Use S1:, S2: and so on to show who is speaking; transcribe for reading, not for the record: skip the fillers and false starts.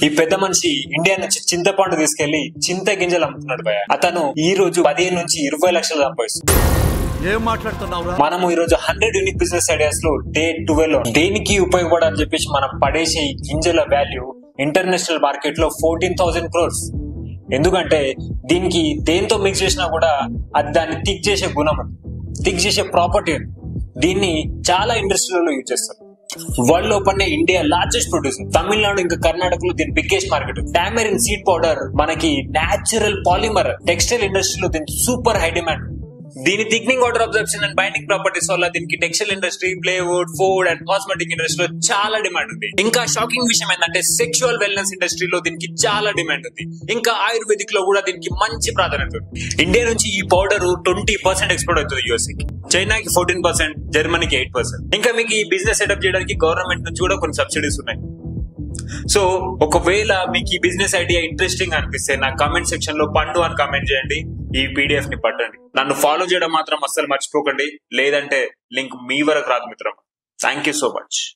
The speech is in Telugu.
S1: ఈ పెద్ద మనిషి ఇండియా నుంచి చింతపండు తీసుకెళ్లి చింత గింజలు అమ్ముతున్నాడు భయ. అతను ఈ రోజు 15 నుంచి 20 లక్షలు సంపాదిస్తుంది.
S2: ఏం మాట్లాడుతున్నావు?
S1: మనము ఈ రోజు 100 యూనిక్ బిజినెస్ ఐడియాస్ లో డే 12 దేనికి ఉపయోగపడాలని చెప్పేసి మనం పడేసే ఈ గింజల వాల్యూ ఇంటర్నేషనల్ మార్కెట్ లో 14,000 crores. ఎందుకంటే దీనికి దేంతో మిక్స్ చేసినా కూడా అది దాన్ని థిక్ చేసే గుణం, థిక్ చేసే ప్రాపర్టీ. దీన్ని చాలా ఇండస్ట్రీలలో యూజ్ చేస్తారు. వరల్డ్ లో పడిన ఇండియా లార్జెస్ట్ ప్రొడ్యూసర్. తమిళనాడు ఇంకా కర్ణాటకలో దీని biggest market. Tamarind seed powder మనకి నేచురల్ పాలిమర్. టెక్స్టైల్ ఇండస్ట్రీలో దీనికి సూపర్ హై డిమాండ్. దీని thickening, water absorption and binding properties వల్ల దీనికి textile industry, plywood, food and cosmetic ఇండస్ట్రీలో చాలా డిమాండ్ ఉంది. ఇంకా షాకింగ్ విషయం ఏంటంటే సెక్షువల్ వెల్నెస్ ఇండస్ట్రీలో దీనికి చాలా డిమాండ్ ఉంది. ఇంకా ఆయుర్వేదిక్ లో కూడా దీనికి మంచి ప్రాధాన్యత ఉంది. ఇండియా నుంచి ఈ పౌడర్ 20% ఎక్స్పోర్ట్ అవుతుంది యూఎస్ఏకి, చైనాకి 14%, జర్మనీకి 8%. ఇంకా మీకు ఈ బిజినెస్ సెటప్ చేయడానికి గవర్నమెంట్ నుంచి కూడా కొన్ని సబ్సిడీస్ ఉన్నాయి. సో ఒకవేళ మీకు ఈ బిజినెస్ ఐడియా ఇంట్రెస్టింగ్ అనిపిస్తే నా కామెంట్ సెక్షన్ లో పండు అని కామెంట్ చేయండి. ఈ పీడిఎఫ్ ని పట్టండి. నన్ను ఫాలో చేయడం మాత్రం అస్సలు మర్చిపోకండి, లేదంటే లింక్ మీ వరకు రాదు మిత్రం. Thank you so much.